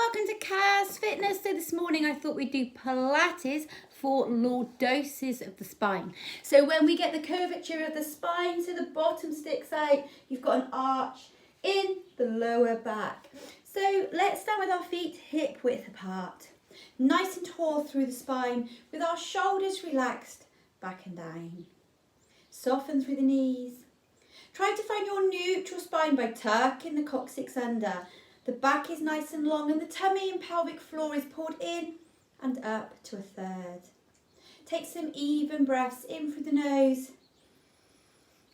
welcome to Kaz Fitness. So this morning I thought we'd do Pilates for Lordosis of the spine. So when we get the curvature of the spine so the bottom sticks out, you've got an arch in the lower back. So let's stand with our feet hip width apart. Nice and tall through the spine with our shoulders relaxed back and down. Soften through the knees. Try to find your neutral spine by tucking the coccyx under. The back is nice and long and the tummy and pelvic floor is pulled in and up to a third. Take some even breaths in through the nose,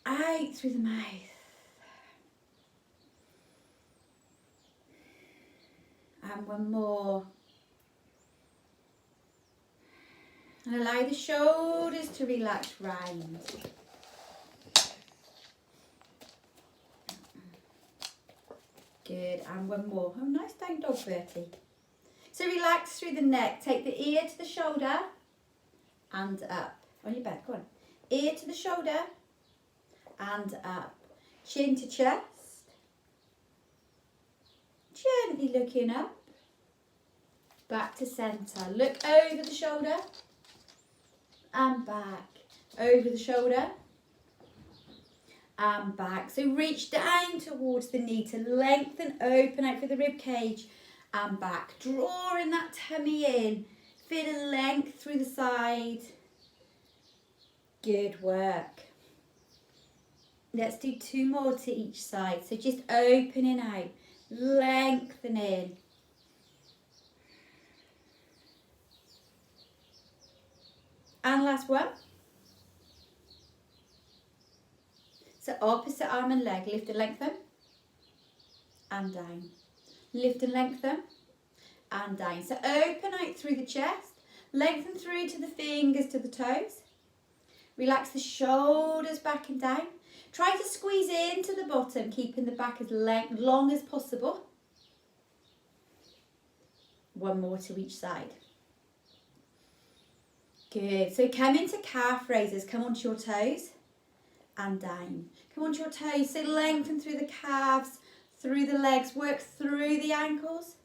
out through the mouth. And one more. And allow the shoulders to relax round. Good, and one more. Oh, nice down dog, Bertie. So relax through the neck. Take the ear to the shoulder and up. On your back, go on. Ear to the shoulder and up. Chin to chest. Gently looking up. Back to centre. Look over the shoulder and back. Over the shoulder and back. So reach down towards the knee to lengthen, open out for the rib cage and back. Drawing that tummy in. Feel the length through the side. Good work. Let's do two more to each side. So just opening out, lengthening. And last one. So opposite arm and leg, lift and lengthen, and down. Lift and lengthen, and down. So open out through the chest, lengthen through to the fingers, to the toes. Relax the shoulders back and down. Try to squeeze into the bottom, keeping the back as long as possible. One more to each side. Good. So come into calf raises, come onto your toes. And down. Come onto your toes, so lengthen through the calves, through the legs, work through the ankles,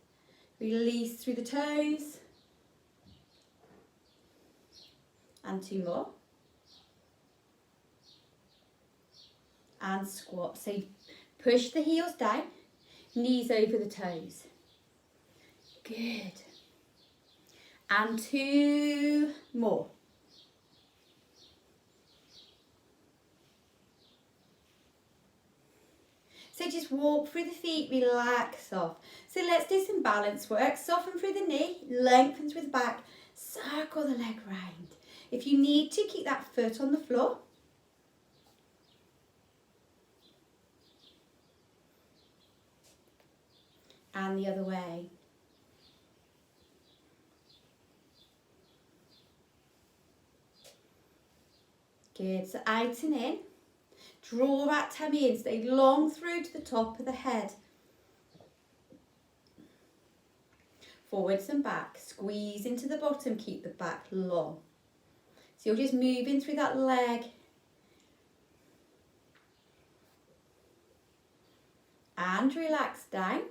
release through the toes. And two more. And squat. So push the heels down, knees over the toes. Good. And two more. So just walk through the feet, relax off. So let's do some balance work. Soften through the knee, lengthen through the back, circle the leg round. If you need to, keep that foot on the floor. And the other way. Good, so out and in. Draw that tummy in, stay long through to the top of the head. Forwards and back, squeeze into the bottom, keep the back long. So you're just moving through that leg. And relax down.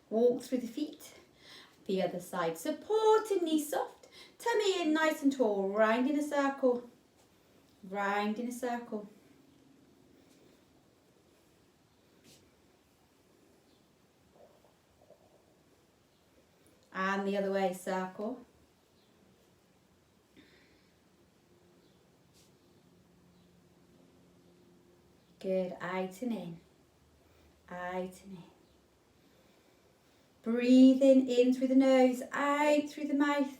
Walk through the feet. The other side, supporting knees soft. Tummy in nice and tall, round in a circle. Round in a circle. And the other way, circle. Good, out and in. Out and in. Breathing in through the nose, out through the mouth.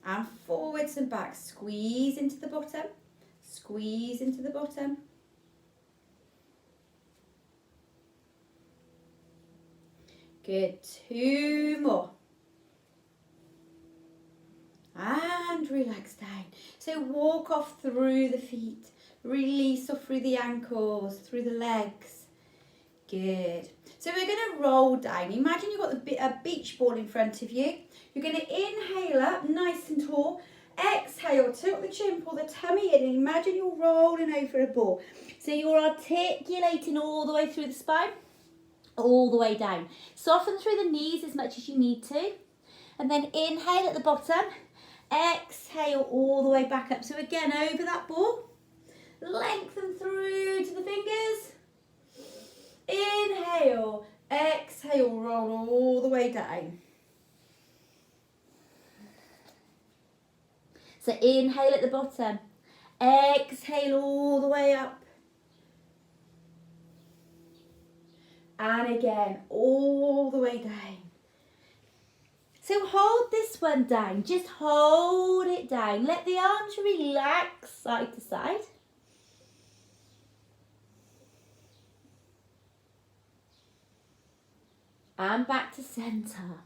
And forwards and back. Squeeze into the bottom. Squeeze into the bottom. Good, two more. And relax down. So walk off through the feet. Release off through the ankles, through the legs. Good. So we're going to roll down. Imagine you've got a beach ball in front of you. You're going to inhale up, nice and tall. Exhale, tilt the chin, pull the tummy in, and imagine you're rolling over a ball. So you're articulating all the way through the spine. all the way down. Soften through the knees as much as you need to. And then inhale at the bottom. Exhale all the way back up. So again, over that ball. Lengthen through to the fingers. Inhale. Exhale, roll all the way down. So inhale at the bottom. Exhale all the way up. And again, all the way down. So hold this one down. Just hold it down. Let the arms relax side to side. And back to centre.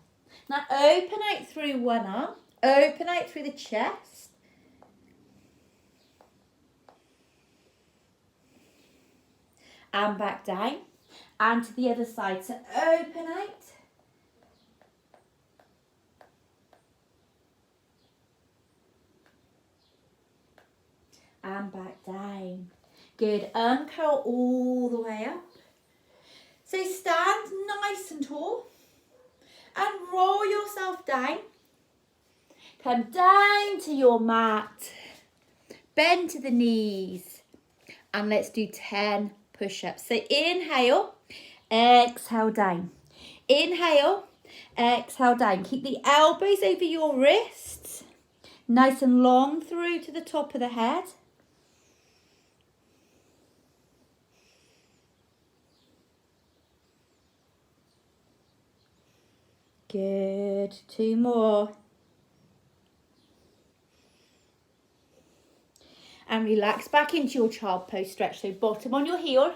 Now open out through one arm. Open out through the chest. And back down. And to the other side. So open out. And back down. Good. Uncurl all the way up. So stand nice and tall. And roll yourself down. Come down to your mat. Bend to the knees. And let's do 10 push-ups. So inhale. Exhale down. Inhale. Exhale down. Keep the elbows over your wrists. Nice and long through to the top of the head. Good. 2 more. And relax back into your child pose stretch. So bottom on your heel.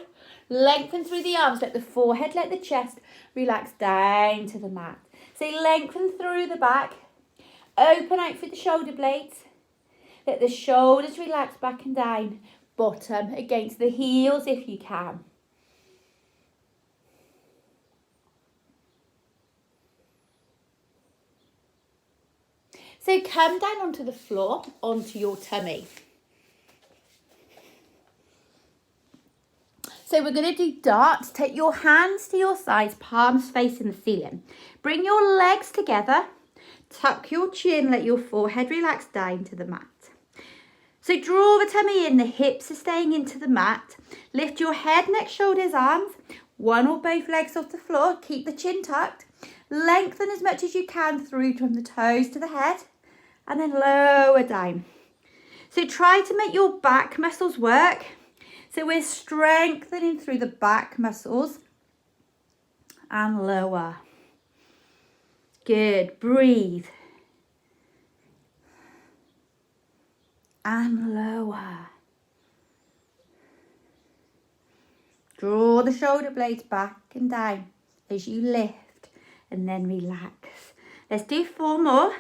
Lengthen through the arms. Let the forehead, let the chest relax down to the mat. So lengthen through the back. Open out through the shoulder blades. Let the shoulders relax back and down. Bottom against the heels if you can. So come down onto the floor, onto your tummy. So we're going to do darts. Take your hands to your sides, palms facing the ceiling. Bring your legs together. Tuck your chin, let your forehead relax down to the mat. So draw the tummy in, the hips are staying into the mat. Lift your head, neck, shoulders, arms. One or both legs off the floor. Keep the chin tucked. Lengthen as much as you can through from the toes to the head. And then lower down. So try to make your back muscles work. So we're strengthening through the back muscles. And lower. Good. Breathe. And lower. Draw the shoulder blades back and down as you lift and then relax. Let's do 4 more.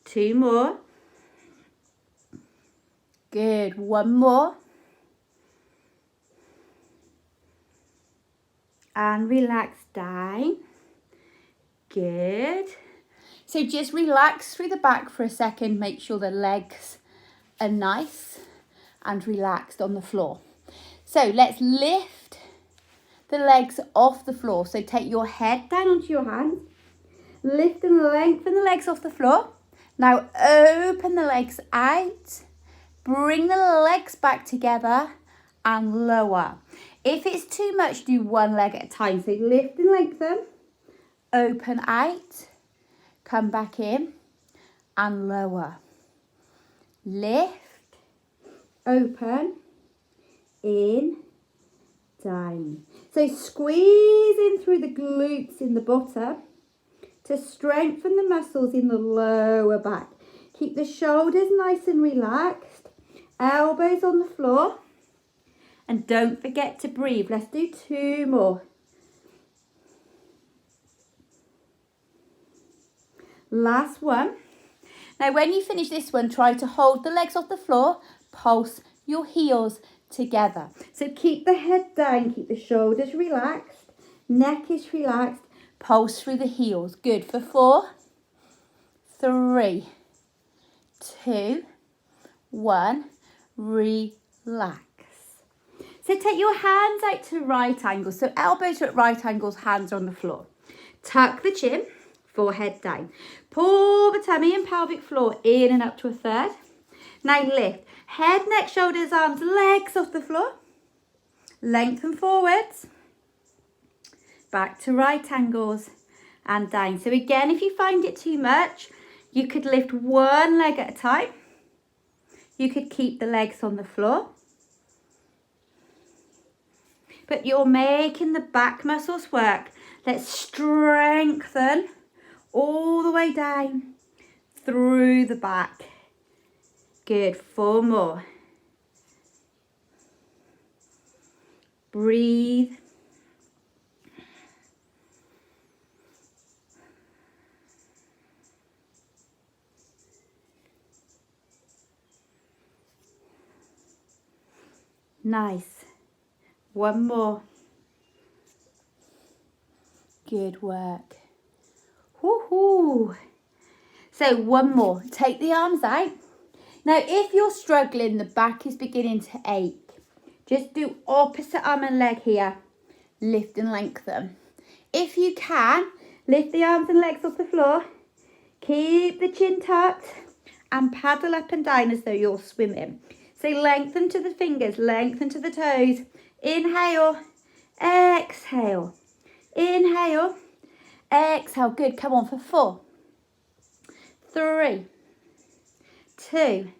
Two more. Good. 1 more. And relax down. Good. So just relax through the back for a second. Make sure the legs are nice and relaxed on the floor. So let's lift the legs off the floor. So take your head down onto your hands. Lift and lengthen the legs off the floor. Now open the legs out. Bring the legs back together and lower. If it's too much, do 1 leg at a time. So lift and lengthen. Open out. Come back in and lower. Lift. Open. In. Down. So squeeze in through the glutes in the bottom to strengthen the muscles in the lower back. Keep the shoulders nice and relaxed. Elbows on the floor. And don't forget to breathe. Let's do 2 more. Last one. Now when you finish this one, try to hold the legs off the floor. Pulse your heels together. So keep the head down. Keep the shoulders relaxed. Neck is relaxed. Pulse through the heels. Good. For 4, 3, 2, 1. Relax. So take your hands out to right angles. So elbows are at right angles, hands are on the floor. Tuck the chin, forehead down. Pull the tummy and pelvic floor in and up to a third. Now lift. Head, neck, shoulders, arms, legs off the floor. Lengthen forwards. Back to right angles and down. So again, if you find it too much, you could lift one leg at a time. You could keep the legs on the floor. But you're making the back muscles work. Let's strengthen all the way down through the back. Good, 4 more. Breathe. Nice. 1 more. Good work. Woohoo! So 1 more. Take the arms out. Now, if you're struggling, the back is beginning to ache, just do opposite arm and leg here. Lift and lengthen. If you can, lift the arms and legs off the floor. Keep the chin tucked and paddle up and down as though you're swimming. So lengthen to the fingers, lengthen to the toes. Inhale, exhale. Inhale, exhale. Good. Come on for 4, 3, 2.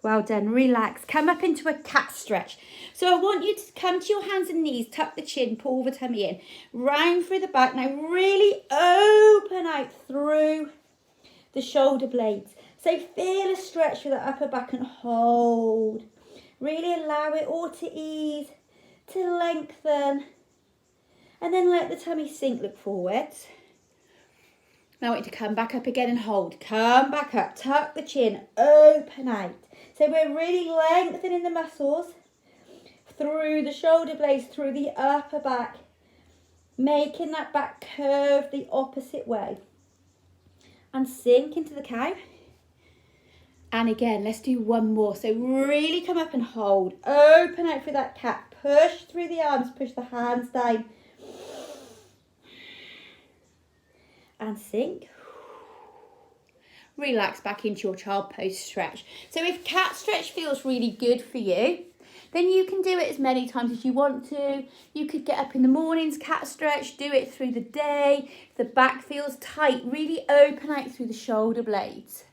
Well done. Relax. Come up into a cat stretch. So I want you to come to your hands and knees, tuck the chin, pull the tummy in, round through the back. Now really open out through the shoulder blades. So feel a stretch through the upper back and hold. Really allow it all to ease, to lengthen. And then let the tummy sink, look forwards. Now I want you to come back up again and hold. Come back up, tuck the chin, open out. So we're really lengthening the muscles through the shoulder blades, through the upper back, making that back curve the opposite way. And sink into the cow. And again, let's do 1 more. So really come up and hold. Open out through that cat. Push through the arms, push the hands down. And sink. Relax back into your child pose stretch. So if cat stretch feels really good for you, then you can do it as many times as you want to. You could get up in the mornings, cat stretch, do it through the day. If the back feels tight, really open out through the shoulder blades.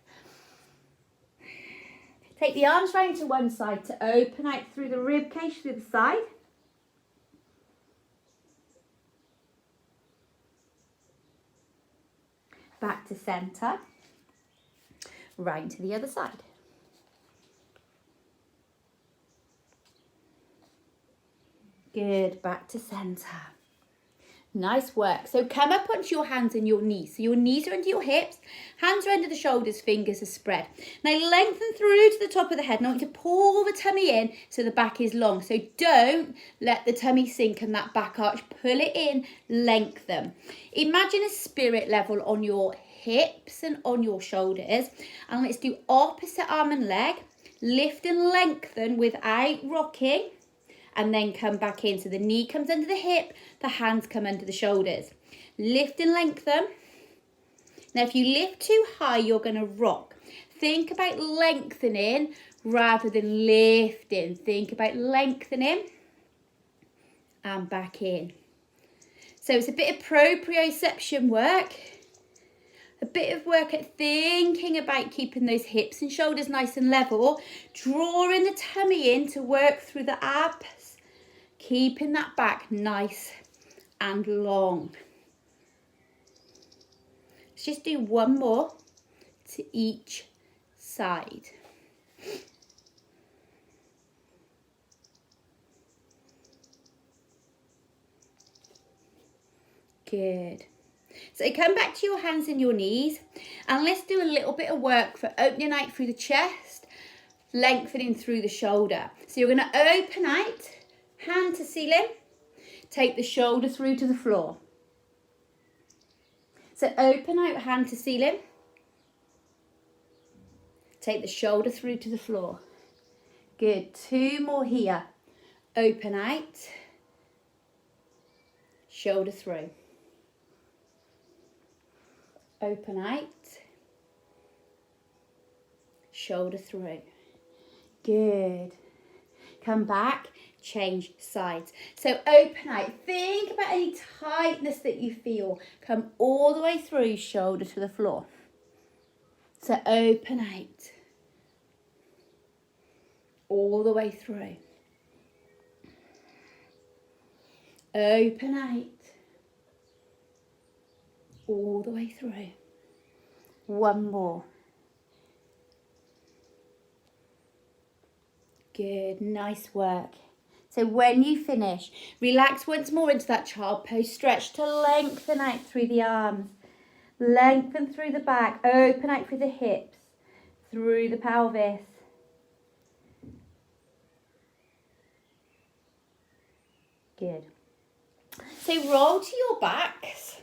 Take the arms round to one side to open out through the rib cage through the side. Back to centre. Round to the other side. Good, back to centre. Nice work. So come up onto your hands and your knees. So your knees are under your hips, hands are under the shoulders, fingers are spread. Now lengthen through to the top of the head. Now I want you to pull the tummy in so the back is long. So don't let the tummy sink and that back arch. Pull it in, lengthen. Imagine a spirit level on your hips and on your shoulders. And let's do opposite arm and leg. Lift and lengthen without rocking. And then come back in. So the knee comes under the hip, the hands come under the shoulders. Lift and lengthen. Now if you lift too high, you're going to rock. Think about lengthening rather than lifting. Think about lengthening and back in. So it's a bit of proprioception work. A bit of work at thinking about keeping those hips and shoulders nice and level. Drawing the tummy in to work through the abs. Keeping that back nice and long. Let's just do 1 more to each side. Good. So come back to your hands and your knees and let's do a little bit of work for opening out through the chest, lengthening through the shoulder. So you're going to open out, hand to ceiling, take the shoulder through to the floor. So open out, hand to ceiling, Take the shoulder through to the floor. Good. 2 more here. Open out. Shoulder through. Open out. Shoulder through. Good. Come back. Change sides. So open out. Think about any tightness that you feel. Come all the way through, shoulder to the floor. So open out. All the way through. Open out. All the way through. One more. Good, nice work. So when you finish, relax once more into that child pose. Stretch to lengthen out through the arms. Lengthen through the back. Open out through the hips. Through the pelvis. Good. So roll to your backs.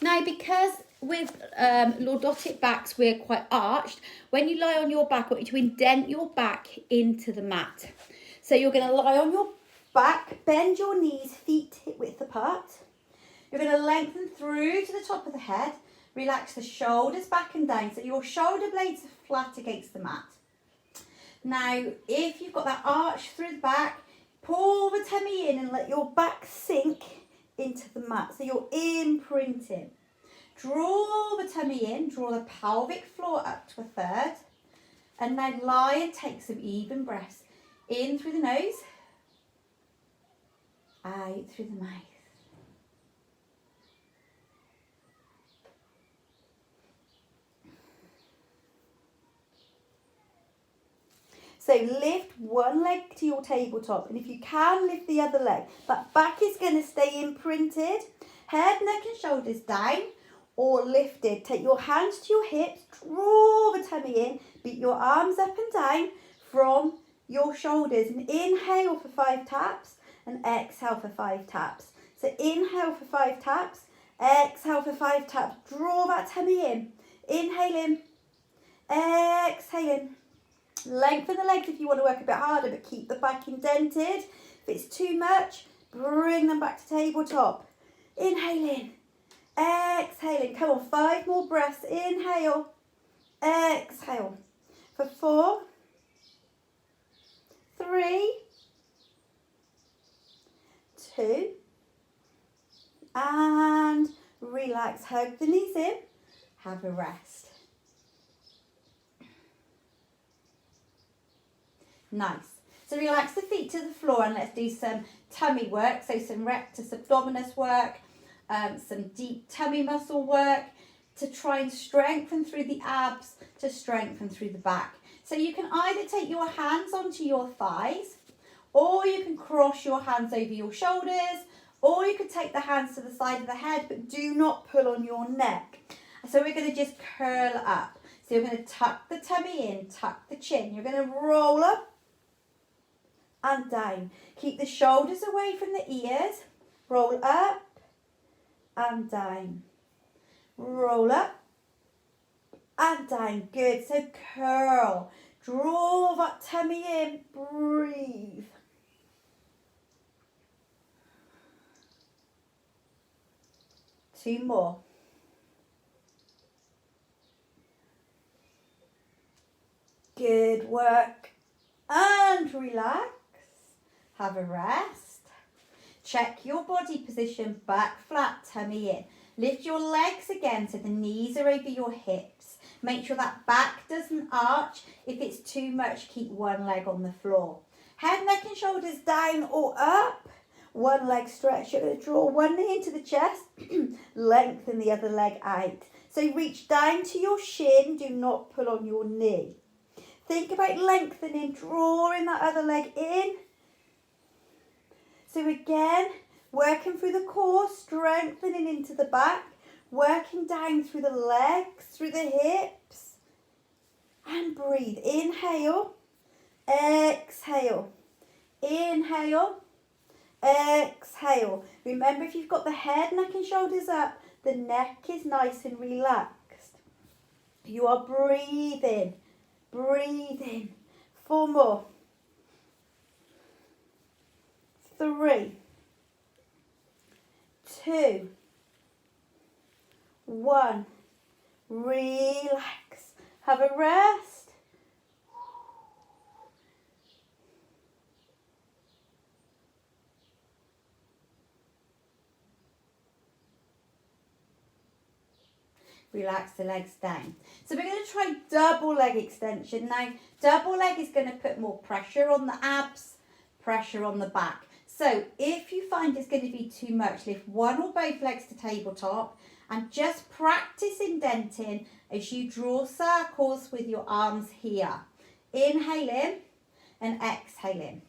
Now, because with lordotic backs, we're quite arched. When you lie on your back, I want you to indent your back into the mat. So you're going to lie on your back, bend your knees, feet hip width apart. You're going to lengthen through to the top of the head. Relax the shoulders back and down so your shoulder blades are flat against the mat. Now, if you've got that arch through the back, pull the tummy in and let your back sink into the mat. So you're imprinting. Draw the tummy in, draw the pelvic floor up to a third. And now lie and take some even breaths. In through the nose, out through the mouth. So lift one leg to your tabletop, and if you can, lift the other leg. That back is going to stay imprinted. Head, neck and shoulders down or lifted. Take your hands to your hips, draw the tummy in, beat your arms up and down from your shoulders. And inhale for 5 taps and exhale for 5 taps. So inhale for 5 taps, exhale for 5 taps. Draw that tummy in. Inhale in, exhale in. Lengthen the legs if you want to work a bit harder, but keep the back indented. If it's too much, bring them back to tabletop. Inhale in, exhale in. Come on, 5 more breaths. Inhale, exhale. For 4, 3, 2, and relax. Hug the knees in. Have a rest. Nice. So relax the feet to the floor and let's do some tummy work. So some rectus abdominis work, some deep tummy muscle work to try and strengthen through the abs, to strengthen through the back. So you can either take your hands onto your thighs, or you can cross your hands over your shoulders, or you could take the hands to the side of the head, but do not pull on your neck. So we're going to just curl up. So you're going to tuck the tummy in, tuck the chin. You're going to roll up and down. Keep the shoulders away from the ears. Roll up and down. Roll up and down. Good. So curl. Draw that tummy in. Breathe. Two more. Good work. And relax. Have a rest. Check your body position, back flat, tummy in. Lift your legs again so the knees are over your hips. Make sure that back doesn't arch. If it's too much, keep one leg on the floor. Head, neck and shoulders down or up. One leg stretch. You're going to draw one knee into the chest. Lengthen the other leg out. So reach down to your shin. Do not pull on your knee. Think about lengthening, drawing that other leg in. So again, working through the core, strengthening into the back, working down through the legs, through the hips. And breathe. Inhale, exhale. Inhale, exhale. Remember, if you've got the head, neck and shoulders up, the neck is nice and relaxed. You are breathing. Breathing. 4 more. 3, 2, 1. Relax. Have a rest. Relax the legs down. So we're going to try double leg extension. Now, double leg is going to put more pressure on the abs, pressure on the back. So if you find it's going to be too much, lift one or both legs to tabletop and just practice indenting as you draw circles with your arms here. Inhale in and exhale in.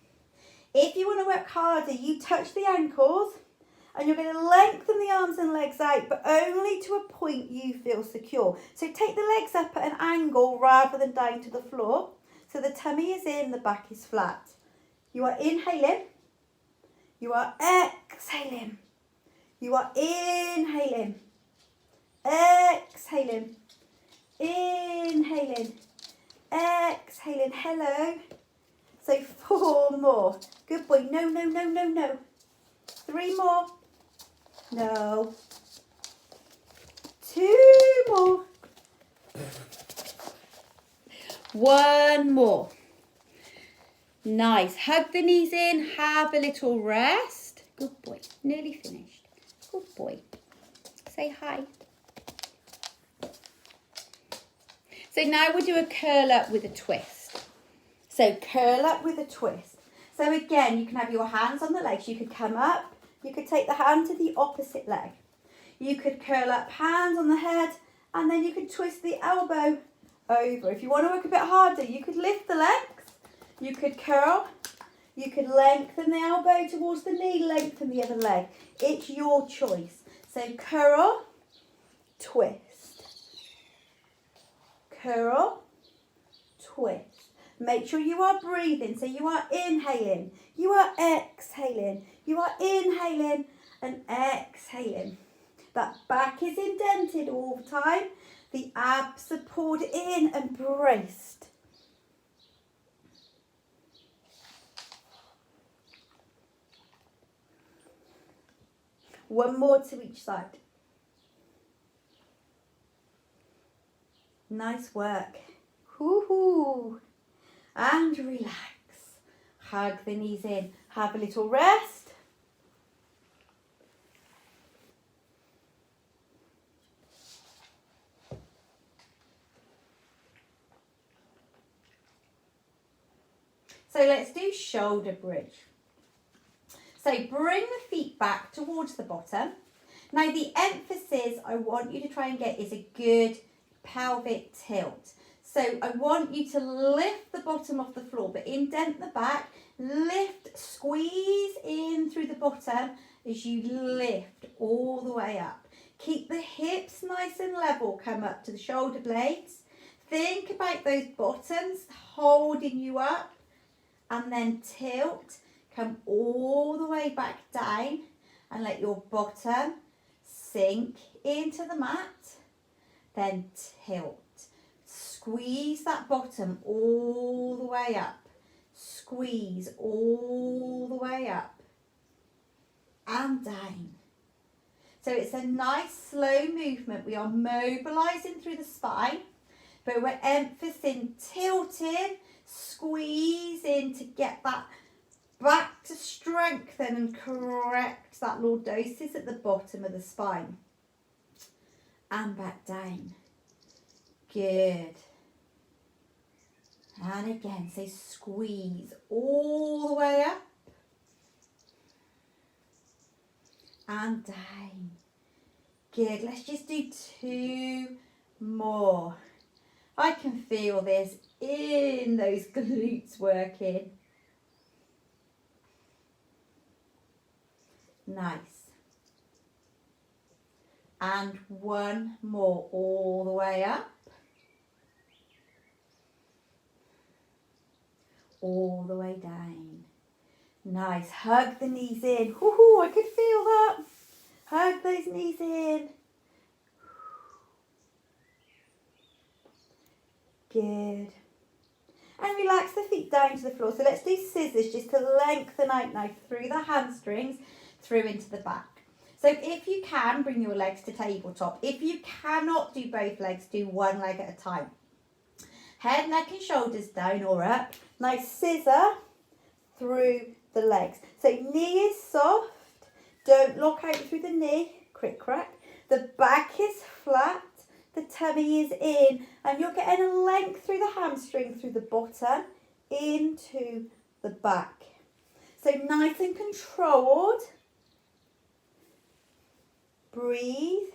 If you want to work harder, you touch the ankles and you're going to lengthen the arms and legs out, but only to a point you feel secure. So take the legs up at an angle rather than down to the floor. So the tummy is in, the back is flat. You are inhaling. You are exhaling. You are inhaling. Exhaling. Inhaling. Exhaling. Hello. So 4 more. Good boy. No, no, no, no, no. 3 more. No. 2 more. 1 more. Nice. Hug the knees in. Have a little rest. Good boy. Nearly finished. Good boy. Say hi. So now we'll do a curl up with a twist. So curl up with a twist. So again, you can have your hands on the legs. You could come up. You could take the hand to the opposite leg. You could curl up, hands on the head, and then you could twist the elbow over. If you want to work a bit harder, you could lift the legs. You could curl. You could lengthen the elbow towards the knee, lengthen the other leg. It's your choice. So curl, twist. Curl, twist. Make sure you are breathing. So you are inhaling, you are exhaling, you are inhaling and exhaling. That back is indented all the time. The abs are pulled in and braced. One more to each side. Nice work. Woohoo! And relax. Hug the knees in. Have a little rest. So let's do shoulder bridge. So bring the feet back towards the bottom. Now the emphasis I want you to try and get is a good pelvic tilt. So I want you to lift the bottom off the floor, but indent the back, lift, squeeze in through the bottom as you lift all the way up. Keep the hips nice and level, come up to the shoulder blades. Think about those bottoms holding you up and then tilt, come all the way back down and let your bottom sink into the mat, then tilt. Squeeze that bottom all the way up. Squeeze all the way up and down. So it's a nice slow movement. We are mobilizing through the spine, but we're emphasizing tilting, squeezing to get that back to strengthen and correct that lordosis at the bottom of the spine. And back down. Good. And again, so squeeze all the way up and down. Good. Let's just do 2 more. I can feel this in those glutes working. Nice. And 1 more all the way up. All the way down. Nice. Hug the knees in. Woohoo, I could feel that. Hug those knees in. Good. And relax the feet down to the floor. So let's do scissors just to lengthen out now through the hamstrings, through into the back. So if you can, bring your legs to tabletop. If you cannot do both legs, do one leg at a time. Head, neck and shoulders down or up. Now scissor through the legs. So knee is soft. Don't lock out through the knee. Crick crack. The back is flat. The tummy is in. And you're getting a length through the hamstring, through the bottom, into the back. So nice and controlled. Breathe.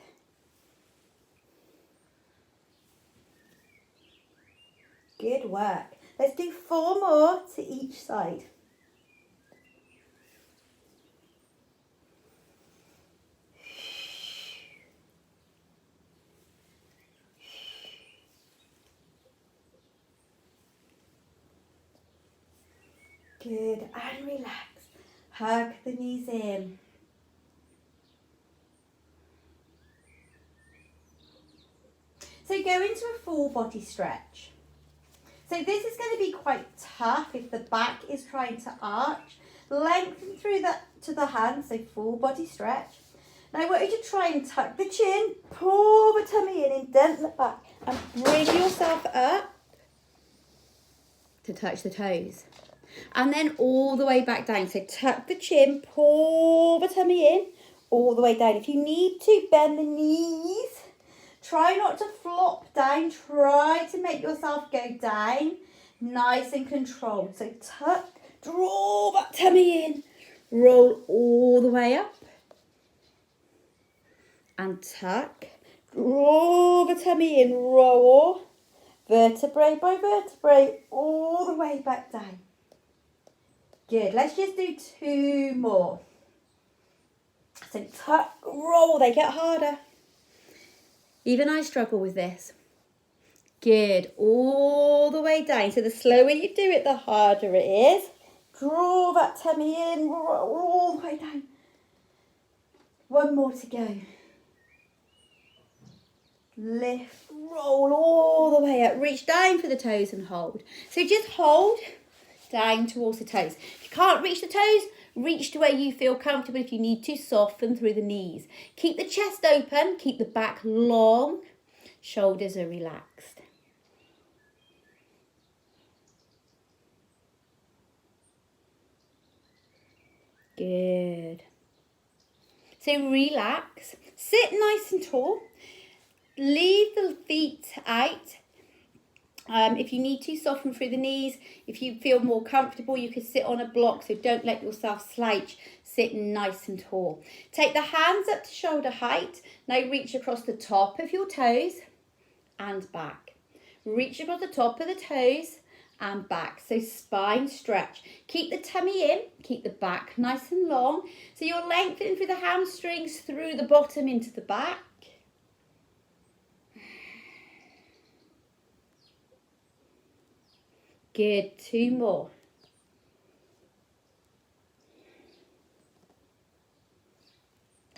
Good work. Let's do 4 more to each side. Good, and relax. Hug the knees in. So go into a full body stretch. So this is going to be quite tough if the back is trying to arch. Lengthen through to the hands, so full body stretch. Now I want you to try and tuck the chin, pull the tummy in, indent the back, and bring yourself up to touch the toes. And then all the way back down. So tuck the chin, pull the tummy in, all the way down. If you need to, bend the knees. Try not to flop down. Try to make yourself go down. Nice and controlled. So tuck, draw that tummy in. Roll all the way up. And tuck. Draw the tummy in. Roll. Vertebrae by vertebrae. All the way back down. Good. Let's just do 2 more. So tuck, roll. They get harder. Even I struggle with this. Good. All the way down. So the slower you do it, the harder it is. Draw that tummy in. Roll all the way down. 1 more to go. Lift. Roll all the way up. Reach down for the toes and hold. So just hold down towards the toes. If you can't reach the toes, reach to where you feel comfortable. If you need to, soften through the knees. Keep the chest open, keep the back long, shoulders are relaxed. Good. So relax, sit nice and tall, leave the feet out. If you need to, soften through the knees. If you feel more comfortable, you could sit on a block, so don't let yourself slouch. Sit nice and tall. Take the hands up to shoulder height. Now reach across the top of your toes and back. Reach across the top of the toes and back. So spine stretch. Keep the tummy in, keep the back nice and long. So you're lengthening through the hamstrings, through the bottom into the back. Good, 2 more.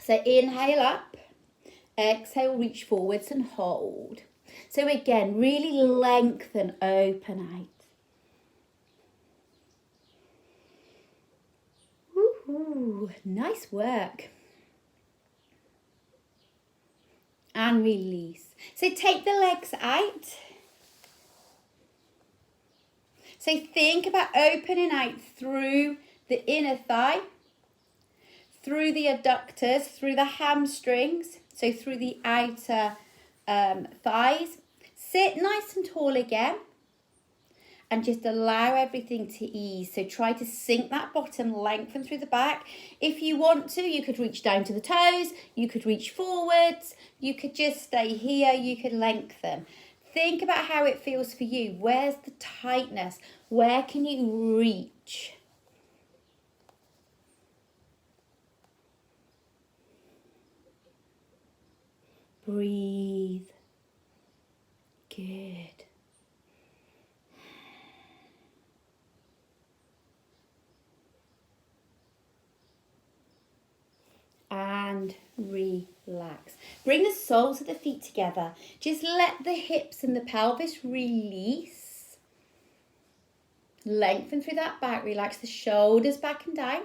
So inhale up, exhale, reach forwards and hold. So again, really lengthen, open out. Woohoo, nice work. And release. So take the legs out. So think about opening out through the inner thigh, through the adductors, through the hamstrings, so through the outer thighs. Sit nice and tall again and just allow everything to ease. So try to sink that bottom, lengthen through the back. If you want to, you could reach down to the toes, you could reach forwards, you could just stay here, you could lengthen. Think about how it feels for you. Where's the tightness? Where can you reach? Breathe. Good. And release. relax. Bring the soles of the feet together. Just let the hips and the pelvis release. Lengthen through that back. Relax the shoulders back and down.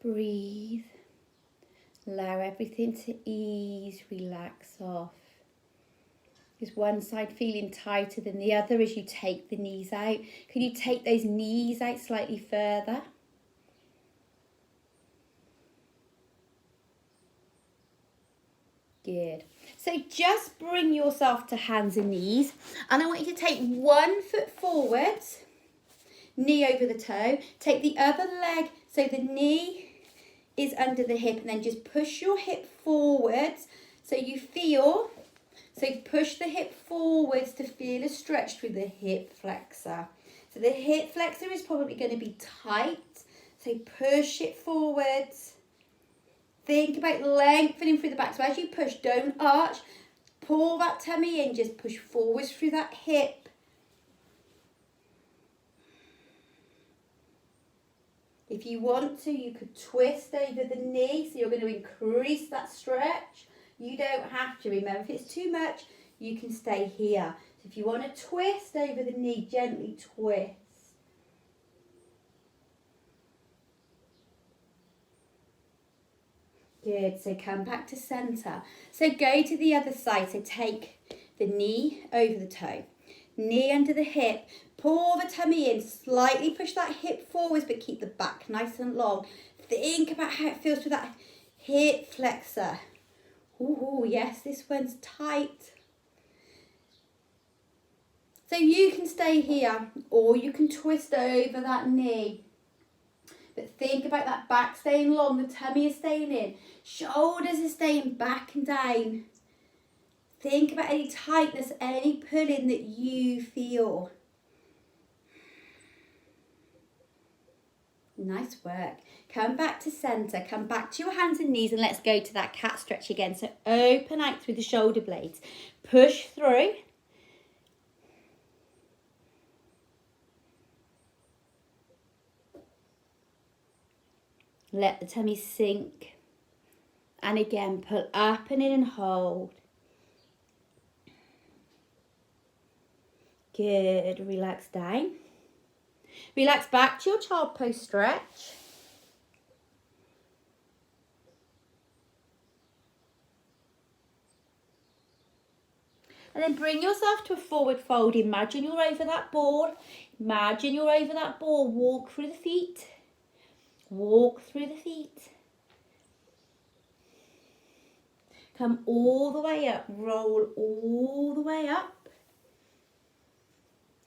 Breathe. Allow everything to ease, relax off. Is one side feeling tighter than the other as you take the knees out? Can you take those knees out slightly further? Good. So just bring yourself to hands and knees, and I want you to take 1 foot forwards, knee over the toe. Take the other leg so the knee is under the hip, and then just push your hip forwards so you feel, so push the hip forwards to feel a stretch through the hip flexor. So the hip flexor is probably going to be tight, so push it forwards. Think about lengthening through the back. So as you push, don't arch. Pull that tummy in, just push forwards through that hip. If you want to, you could twist over the knee, so you're going to increase that stretch. You don't have to. Remember, if it's too much, you can stay here. So if you want to twist over the knee, gently twist. Good, so come back to centre. So go to the other side, so take the knee over the toe, knee under the hip, pull the tummy in, slightly push that hip forwards, but keep the back nice and long. Think about how it feels through that hip flexor. Ooh, yes, this one's tight. So you can stay here, or you can twist over that knee. But think about that back staying long, the tummy is staying in, shoulders are staying back and down. Think about any tightness, any pulling that you feel. Nice work. Come back to centre, come back to your hands and knees, and let's go to that cat stretch again. So open out through the shoulder blades, push through. Let the tummy sink. And again, pull up and in and hold. Good, relax down. Relax back to your child pose stretch. And then bring yourself to a forward fold. Imagine you're over that board. Imagine you're over that board. Walk through the feet. Walk through the feet. Come all the way up. Roll all the way up.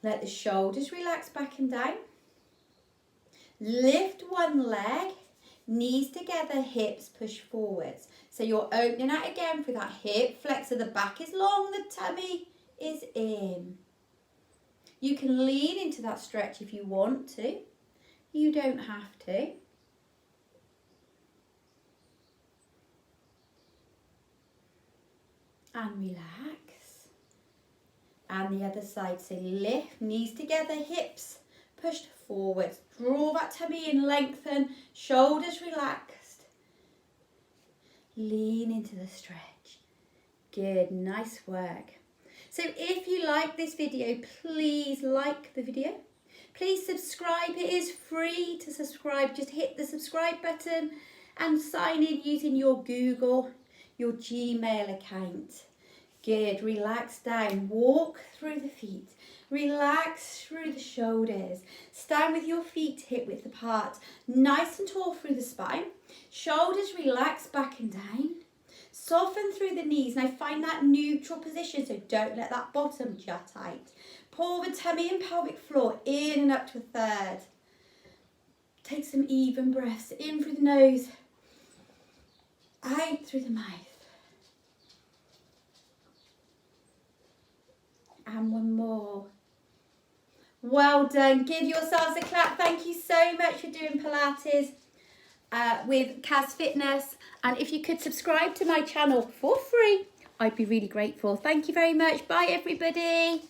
Let the shoulders relax back and down. Lift one leg. Knees together, hips push forwards. So you're opening out again through that hip flexor. The back is long, the tummy is in. You can lean into that stretch if you want to. You don't have to. And relax. And the other side, so lift, knees together, hips pushed forwards. Draw that tummy in, lengthen, shoulders relaxed. Lean into the stretch. Good, nice work. So if you like this video, please like the video. Please subscribe, it is free to subscribe. Just hit the subscribe button and sign in using your Google, your Gmail account. Good, relax down, walk through the feet, relax through the shoulders, stand with your feet hip width apart, nice and tall through the spine, shoulders relax back and down, soften through the knees. Now find that neutral position, so don't let that bottom jut out. Pull the tummy and pelvic floor in and up to a third. Take some even breaths, in through the nose, out through the mouth. And one more. Well done. Give yourselves a clap. Thank you so much for doing Pilates with Kaz Fitness. And if you could subscribe to my channel for free, I'd be really grateful. Thank you very much. Bye, everybody.